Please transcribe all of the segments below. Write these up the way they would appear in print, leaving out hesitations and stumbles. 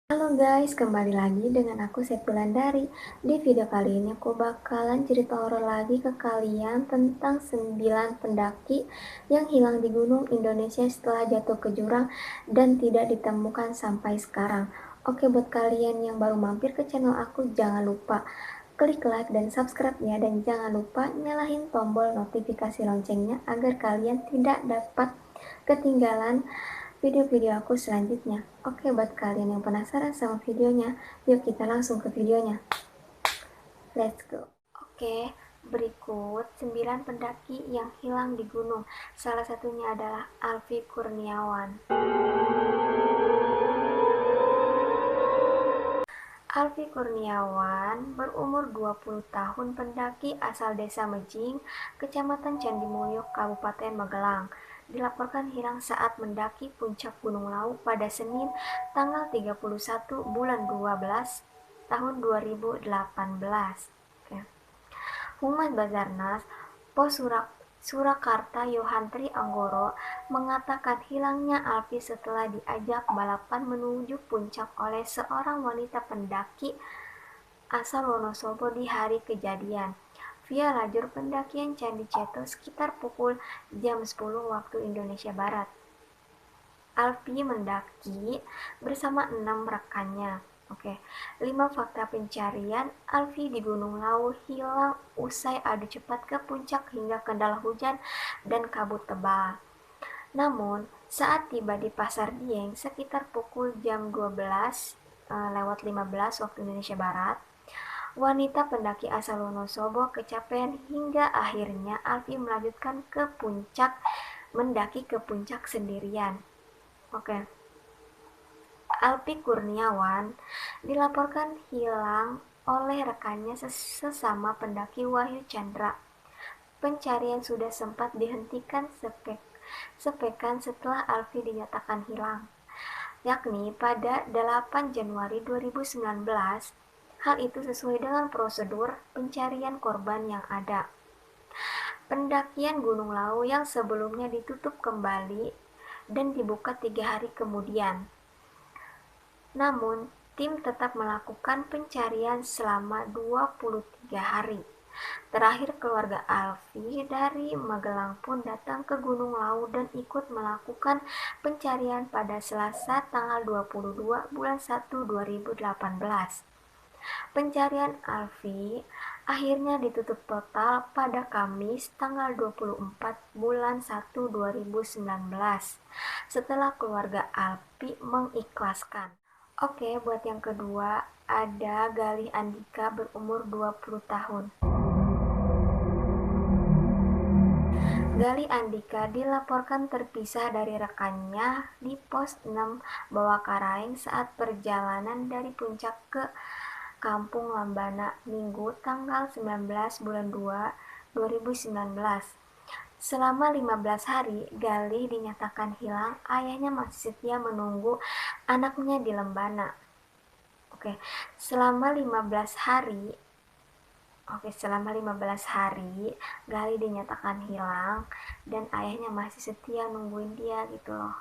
Halo guys, kembali lagi dengan aku Septulandari. Di video kali ini aku bakalan cerita horor lagi ke kalian tentang 9 pendaki yang hilang di gunung Indonesia setelah jatuh ke jurang dan tidak ditemukan sampai sekarang. Oke, buat kalian yang baru mampir ke channel aku, jangan lupa klik like dan subscribe ya, dan jangan lupa nyalain tombol notifikasi loncengnya agar kalian tidak dapat ketinggalan video-video aku selanjutnya. Oke, buat kalian yang penasaran sama videonya, yuk kita langsung ke videonya. Let's go. Oke, berikut 9 pendaki yang hilang di gunung. Salah satunya adalah Alfi Kurniawan. Alfi Kurniawan berumur 20 tahun, pendaki asal Desa Mejing, Kecamatan Candi Mulyo, Kabupaten Magelang. Dilaporkan hilang saat mendaki puncak Gunung Lawu pada Senin tanggal 31 bulan 12 tahun 2018. Oke. Humas Basarnas Pos Surakarta Yohantri Anggoro mengatakan hilangnya Alfi setelah diajak balapan menuju puncak oleh seorang wanita pendaki asal Wonosobo di hari kejadian via lajur pendakian Candi Ceto sekitar pukul jam 10 waktu Indonesia Barat. Alfi mendaki bersama 6 rekannya. Oke, 5 fakta pencarian Alfi di Gunung Lawu hilang usai adu cepat ke puncak hingga kendala hujan dan kabut tebal. Namun, saat tiba di Pasar Dieng sekitar pukul jam 12 lewat 15 waktu Indonesia Barat, wanita pendaki asal Wonosobo kecapean hingga akhirnya Alfi melanjutkan ke puncak mendaki ke puncak sendirian. Oke. Alfi Kurniawan dilaporkan hilang oleh rekannya sesama pendaki Wahyu Chandra. Pencarian sudah sempat dihentikan sepekan setelah Alfi dinyatakan hilang, yakni pada 8 Januari 2019. Hal itu sesuai dengan prosedur pencarian korban yang ada. Pendakian Gunung Lawu yang sebelumnya ditutup kembali dan dibuka 3 hari kemudian. Namun, tim tetap melakukan pencarian selama 23 hari. Terakhir, keluarga Alfi dari Magelang pun datang ke Gunung Lawu dan ikut melakukan pencarian pada Selasa tanggal 22 bulan 1 2018. Pencarian Alfi akhirnya ditutup total pada Kamis tanggal 24 bulan 1 2019 setelah keluarga Alfi mengikhlaskan. Oke, buat yang kedua ada Galih Andika berumur 20 tahun. Galih Andika dilaporkan terpisah dari rekannya di pos 6 Bawakaraeng saat perjalanan dari puncak ke Kampung Lambana Minggu tanggal 19 bulan 2 2019. Selama 15 hari, Galih dinyatakan hilang. Ayahnya masih setia menunggu anaknya di Lembana. Oke, selama 15 hari Galih dinyatakan hilang dan ayahnya masih setia nungguin dia gitu loh.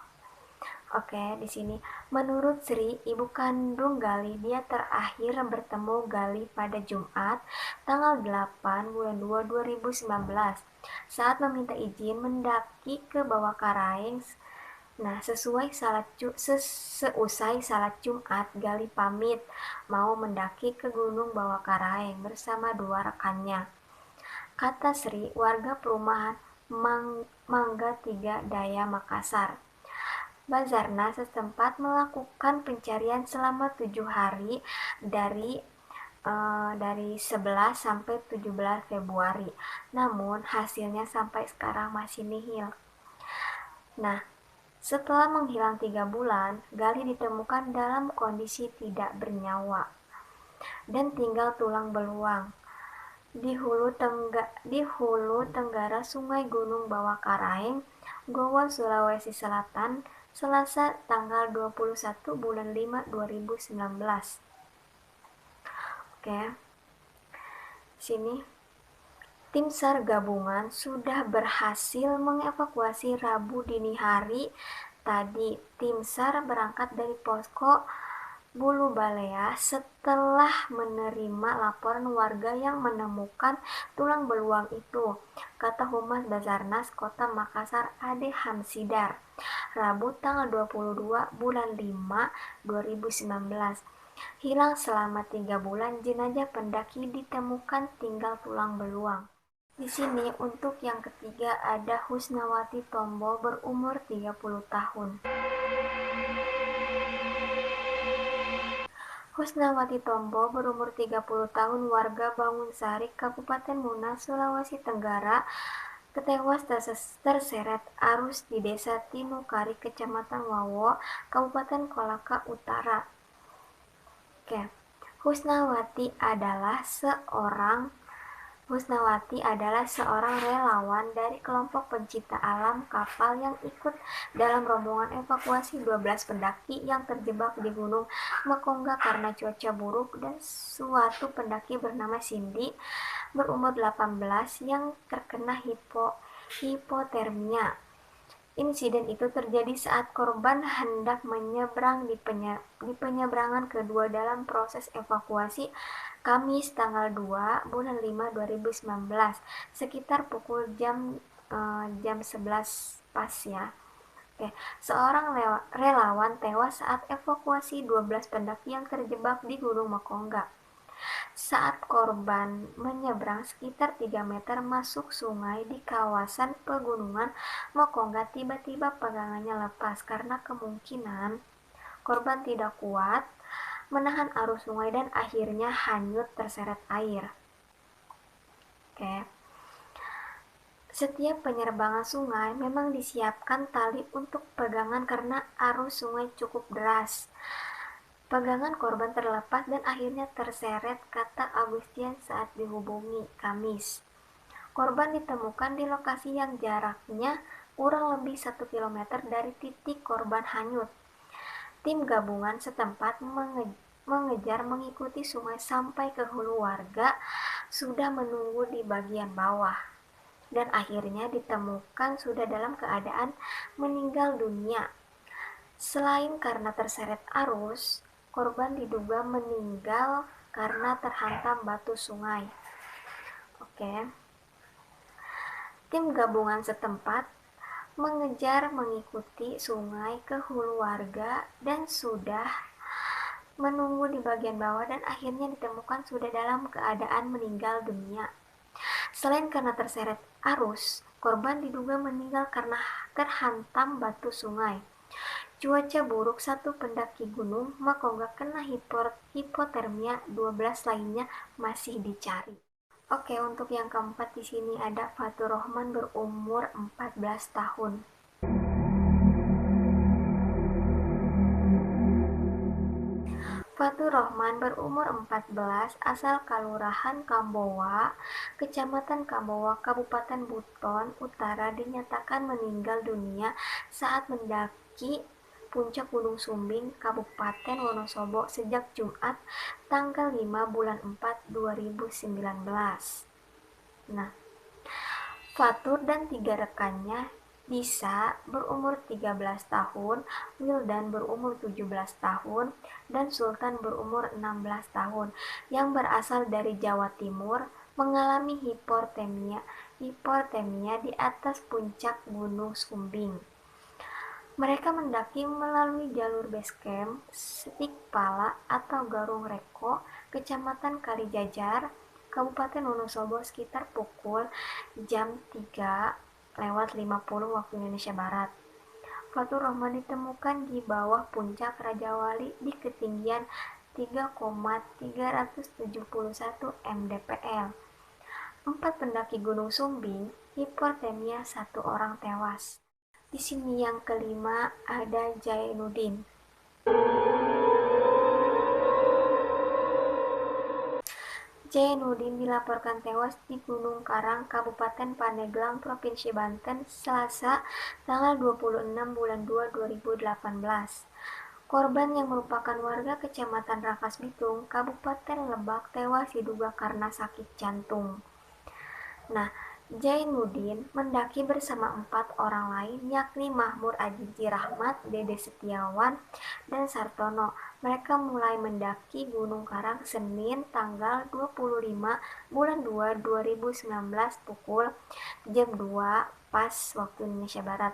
Oke, di sini menurut Sri, ibu kandung Galih, dia terakhir bertemu Galih pada Jumat tanggal 8 bulan 2 2019 saat meminta izin mendaki ke Bawakaraeng. Nah, seusai salat Jumat, Galih pamit mau mendaki ke Gunung Bawakaraeng bersama 2 rekannya. Kata Sri, warga perumahan Mangga 3 Daya Makassar. Basarnas setempat melakukan pencarian selama 7 hari dari 11 sampai 17 Februari. Namun hasilnya sampai sekarang masih nihil. Nah, setelah menghilang 3 bulan, Galih ditemukan dalam kondisi tidak bernyawa dan tinggal tulang belulang di hulu tenggara Sungai Gunung Bawakaraeng, Goa, Sulawesi Selatan, Selasa tanggal 21 bulan 5 2019. Oke. Sini tim SAR gabungan sudah berhasil mengevakuasi Rabu dini hari tadi. Tim SAR berangkat dari posko Bulu Balea setelah menerima laporan warga yang menemukan tulang belulang itu, kata Humas Basarnas Kota Makassar Ade Hamsidar, Rabu tanggal 22 bulan 5 2019. Hilang selama 3 bulan, jenazah pendaki ditemukan tinggal tulang belulang. Di sini untuk yang ketiga ada Husnawati Tombo berumur 30 tahun. Husnawati Tombo berumur 30 tahun, warga Bangunsari, Kabupaten Muna, Sulawesi Tenggara, tewas terseret arus di Desa Tinukari, Kecamatan Wawo, Kabupaten Kolaka Utara. Oke. Husnawati adalah seorang relawan dari kelompok pencinta alam kapal yang ikut dalam rombongan evakuasi 12 pendaki yang terjebak di Gunung Mekongga karena cuaca buruk, dan suatu pendaki bernama Cindy berumur 18 yang terkena hipotermia. Insiden itu terjadi saat korban hendak menyeberang di penyeberangan kedua dalam proses evakuasi Kamis tanggal 2 bulan 5 2019 sekitar pukul jam 11 pas ya. Oke, seorang relawan tewas saat evakuasi 12 pendaki yang terjebak di Gunung Mekongga. Saat korban menyeberang sekitar 3 meter masuk sungai di kawasan pegunungan Mekongga, tiba-tiba pegangannya lepas karena kemungkinan korban tidak kuat menahan arus sungai dan akhirnya hanyut terseret air. Oke. Setiap penyerbangan sungai memang disiapkan tali untuk pegangan karena arus sungai cukup deras. Pegangan korban terlepas dan akhirnya terseret, kata Agustian saat dihubungi Kamis. Korban ditemukan di lokasi yang jaraknya kurang lebih 1 km dari titik korban hanyut. Tim gabungan setempat mengejar mengikuti sungai sampai ke hulu, warga sudah menunggu di bagian bawah dan akhirnya ditemukan sudah dalam keadaan meninggal dunia. Selain karena terseret arus, korban diduga meninggal karena terhantam batu sungai. Oke. Tim gabungan setempat mengejar mengikuti sungai ke hulu warga dan sudah menunggu di bagian bawah dan akhirnya ditemukan sudah dalam keadaan meninggal dunia. Selain karena terseret arus, korban diduga meninggal karena terhantam batu sungai. Cuaca buruk, satu pendaki Gunung Mekongga kena hipotermia, 12 lainnya masih dicari. Oke, untuk yang keempat di sini ada Fatur Rohman berumur 14 tahun. Fatur Rohman berumur 14, asal Kalurahan Kambowa, Kecamatan Kambowa, Kabupaten Buton Utara, dinyatakan meninggal dunia saat mendaki puncak Gunung Sumbing, Kabupaten Wonosobo sejak Jumat tanggal 5 bulan 4 2019. Nah, Fatur dan 3 rekannya, Disa berumur 13 tahun, Wildan berumur 17 tahun, dan Sultan berumur 16 tahun, yang berasal dari Jawa Timur, mengalami hipotermia di atas puncak Gunung Sumbing. Mereka mendaki melalui jalur base camp Stikpala atau Garung Reko, Kecamatan Kalijajar, Kabupaten Wonosobo sekitar pukul jam 3:50 waktu Indonesia Barat. Fatur Rohman ditemukan di bawah puncak Raja Wali di ketinggian 3,371 mdpl. 4 pendaki Gunung Sumbing hipotermia, 1 orang tewas. Di sini yang kelima ada Jainuddin. Jainuddin dilaporkan tewas di Gunung Karang, Kabupaten Pandeglang, Provinsi Banten, Selasa, tanggal 26 bulan 2 2018. Korban yang merupakan warga Kecamatan Rangkas Bitung, Kabupaten Lebak, tewas diduga karena sakit jantung. Nah, Jainuddin mendaki bersama 4 orang lain, yakni Mahmur Ajiji Rahmat, Dede Setiawan, dan Sartono. Mereka mulai mendaki Gunung Karang Senin tanggal 25 bulan 2 2019 pukul jam 2 pas waktu Indonesia Barat.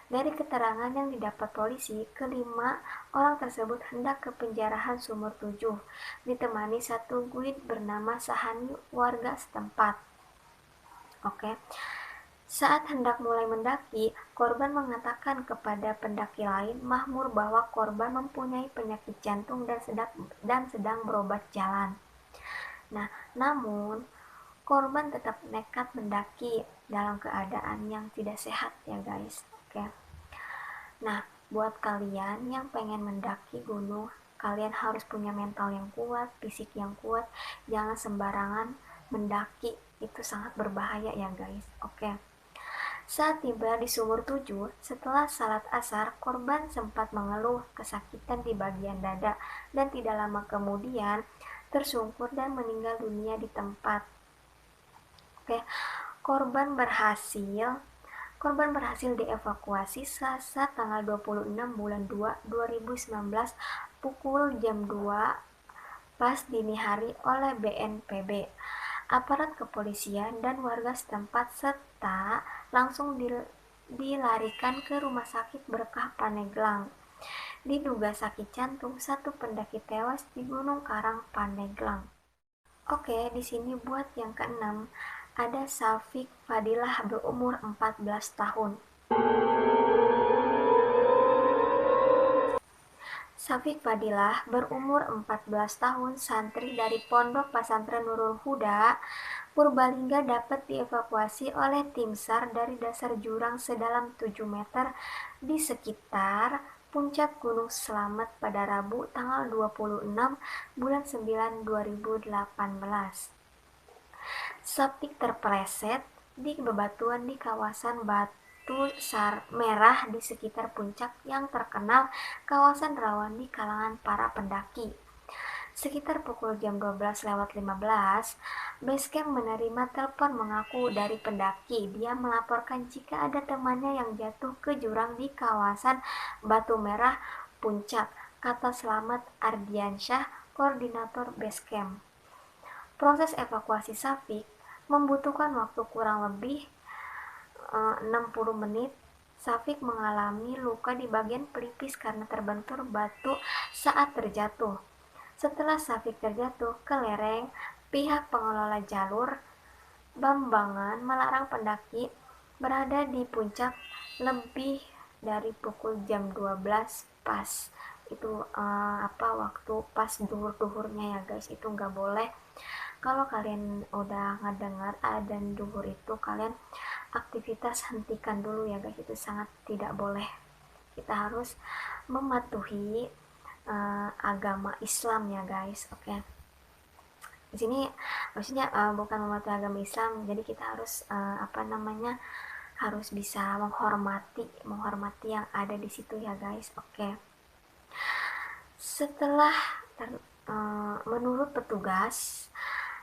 Dari keterangan yang didapat polisi, kelima orang tersebut hendak ke penjarahan Sumur 7, ditemani satu guide bernama Sahani warga setempat. Oke. Saat hendak mulai mendaki, korban mengatakan kepada pendaki lain Mahmur bahwa korban mempunyai penyakit jantung dan sedang berobat jalan. Nah, namun korban tetap nekat mendaki dalam keadaan yang tidak sehat ya guys. Oke. Nah, buat kalian yang pengen mendaki gunung, kalian harus punya mental yang kuat, fisik yang kuat, jangan sembarangan mendaki, itu sangat berbahaya ya guys. Oke. Saat tiba di Sumur 7, setelah salat asar, korban sempat mengeluh kesakitan di bagian dada dan tidak lama kemudian tersungkur dan meninggal dunia di tempat. Oke, korban berhasil dievakuasi Selasa tanggal 26 bulan 2 2019 pukul jam 2 pas dini hari oleh BNPB, aparat kepolisian dan warga setempat serta langsung dilarikan ke Rumah Sakit Berkah Pandeglang. Diduga sakit jantung, satu pendaki tewas di Gunung Karang Pandeglang. Oke, di sini buat yang keenam ada Safik Fadilah berumur 14 tahun. Safik Fadilah berumur 14 tahun, santri dari Pondok Pesantren Nurul Huda, Purbalingga dapat dievakuasi oleh tim SAR dari dasar jurang sedalam 7 meter di sekitar puncak Gunung Slamet pada Rabu tanggal 26 bulan 9 2018. Safik terpeleset di bebatuan di kawasan Batu Merah di sekitar puncak yang terkenal kawasan rawan di kalangan para pendaki. Sekitar pukul jam 12:15, Basecamp menerima telepon mengaku dari pendaki. Dia melaporkan jika ada temannya yang jatuh ke jurang di kawasan Batu Merah Puncak, kata Slamet Ardiansyah, koordinator Basecamp. Proses evakuasi Safik membutuhkan waktu kurang lebih 60 menit. Safik mengalami luka di bagian pelipis karena terbentur batu saat terjatuh. Setelah Safik terjatuh ke lereng, pihak pengelola jalur Bambangan melarang pendaki berada di puncak lebih dari pukul jam 12 pas. Itu waktu pas duhur-duhurnya ya guys, itu nggak boleh. Kalau kalian udah ngedengar adzan duhur itu, kalian aktivitas hentikan dulu ya guys, itu sangat tidak boleh. Kita harus mematuhi agama Islam ya guys. Oke. Di sini maksudnya bukan mematuhi agama Islam, jadi kita harus harus bisa menghormati yang ada di situ ya guys. Oke. Menurut petugas,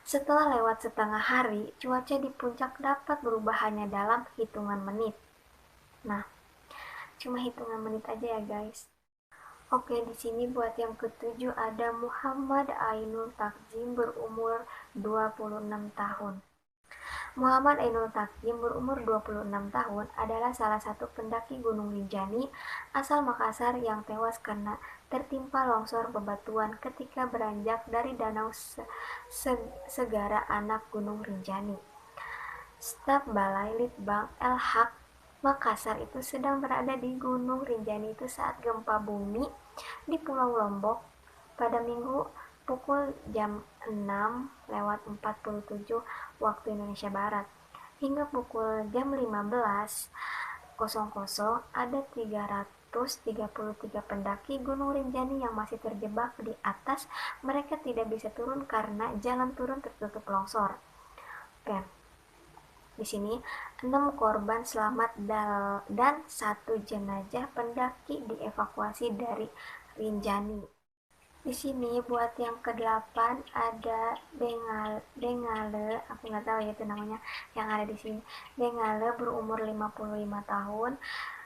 setelah lewat setengah hari, cuaca di puncak dapat berubah hanya dalam hitungan menit. Nah, cuma hitungan menit aja ya guys. Oke, di sini buat yang ketujuh ada Muhammad Ainul Takjim berumur 26 tahun. Muhammad Ainul Takjim berumur 26 tahun adalah salah satu pendaki Gunung Rinjani asal Makassar yang tewas karena tertimpa longsor bebatuan ketika beranjak dari danau Segara Anak Gunung Rinjani. Staf Balai Litbang El-Haq Makassar itu sedang berada di Gunung Rinjani itu saat gempa bumi di Pulau Lombok pada Minggu pukul jam 6:47 waktu Indonesia Barat. Hingga pukul jam 15:00 ada 333 pendaki Gunung Rinjani yang masih terjebak di atas. Mereka tidak bisa turun karena jalan turun tertutup longsor. Oke. Di sini 6 korban selamat dan 1 jenazah pendaki dievakuasi dari Rinjani. Di sini buat yang ke-8 ada Bengale, aku nggak tahu ya itu namanya, yang ada di sini. Bengale berumur 55 tahun.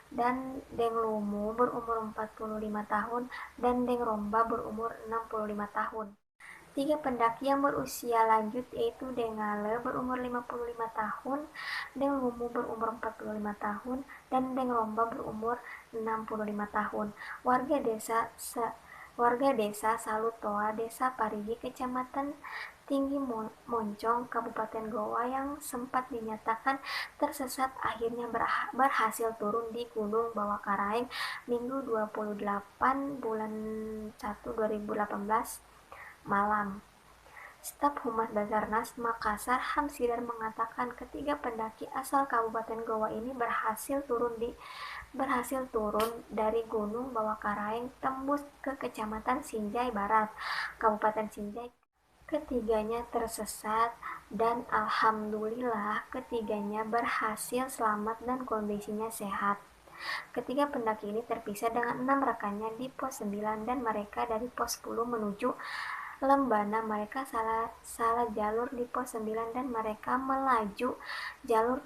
dan Deng Lumu berumur 45 tahun, dan Deng Romba berumur 65 tahun. Tiga pendaki yang berusia lanjut yaitu Deng Ngale berumur 55 tahun, Deng Lumu berumur 45 tahun, dan Deng Romba berumur 65 tahun. Warga desa Salutoa, Desa Parigi, Kecamatan Tinggi Moncong, Kabupaten Goa yang sempat dinyatakan tersesat akhirnya berhasil turun di Gunung Bawah Karaeng Minggu 28 bulan 1 2018 malam. Staf Humas Basarnas Makassar Hamsidar mengatakan ketiga pendaki asal Kabupaten Goa ini berhasil turun dari Gunung Bawah Karaeng tembus ke Kecamatan Sinjai Barat, Kabupaten Sinjai. Ketiganya tersesat dan alhamdulillah ketiganya berhasil selamat dan kondisinya sehat. Ketiga pendaki ini terpisah dengan 6 rekannya di pos 9 dan mereka dari pos 10 menuju Lembana. Mereka salah jalur di pos 9 dan mereka melaju jalur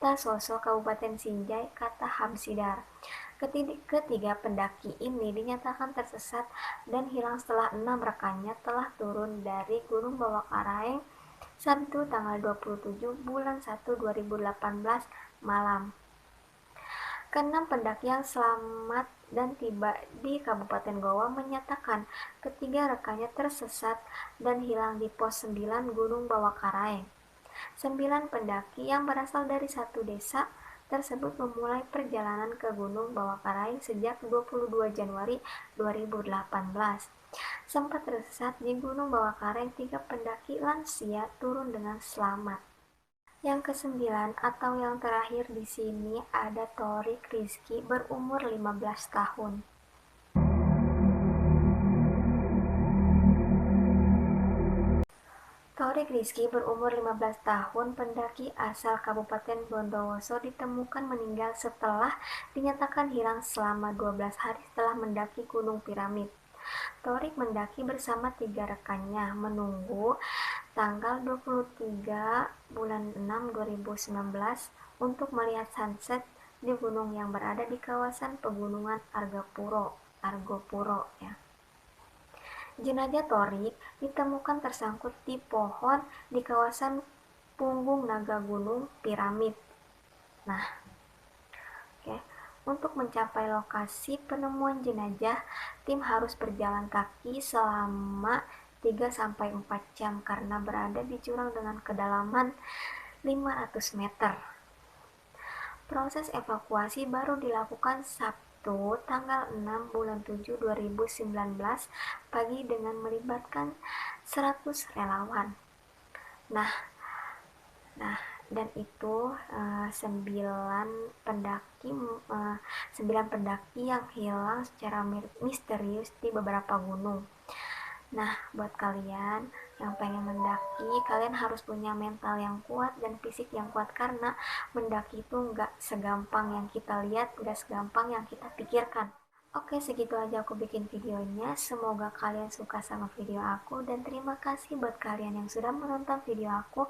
Tasoso Kabupaten Sinjai, kata Hamsidar. Ketiga pendaki ini dinyatakan tersesat dan hilang setelah 6 rekannya telah turun dari Gunung Bawah Karaeng Sabtu tanggal 27 bulan 1 2018 malam. Keenam pendaki yang selamat dan tiba di Kabupaten Goa menyatakan ketiga rekannya tersesat dan hilang di pos 9 Gunung Bawah Karaeng. 9 pendaki yang berasal dari satu desa tersebut memulai perjalanan ke Gunung Bawah Karaeng sejak 22 Januari 2018. Sempat tersesat di Gunung Bawah Karaeng, 3 pendaki lansia turun dengan selamat. Yang kesembilan atau yang terakhir di sini ada Torik Rizky berumur 15 tahun. Torik Rizky berumur 15 tahun, pendaki asal Kabupaten Bondowoso ditemukan meninggal setelah dinyatakan hilang selama 12 hari setelah mendaki Gunung Piramid. Torik mendaki bersama 3 rekannya menunggu tanggal 23 bulan 6 2019 untuk melihat sunset di gunung yang berada di kawasan pegunungan Argopuro ya. Jenazah Torik ditemukan tersangkut di pohon di kawasan Punggung Naga Gunung Piramid. Nah, oke. Untuk mencapai lokasi penemuan jenazah, tim harus berjalan kaki selama 3-4 jam karena berada di jurang dengan kedalaman 500 meter. Proses evakuasi baru dilakukan Sabtu tanggal 6 bulan 7 2019 pagi dengan melibatkan 100 relawan. Nah, dan itu 9 pendaki 9 pendaki yang hilang secara misterius di beberapa gunung. Nah, buat kalian yang pengen mendaki, kalian harus punya mental yang kuat dan fisik yang kuat karena mendaki itu nggak segampang yang kita lihat, nggak segampang yang kita pikirkan. Oke, segitu aja aku bikin videonya. Semoga kalian suka sama video aku dan terima kasih buat kalian yang sudah menonton video aku.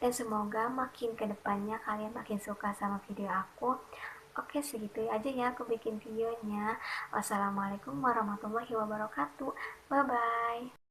Dan semoga makin kedepannya kalian makin suka sama video aku. Oke, segitu aja ya aku bikin videonya. Wassalamualaikum warahmatullahi wabarakatuh. Bye bye.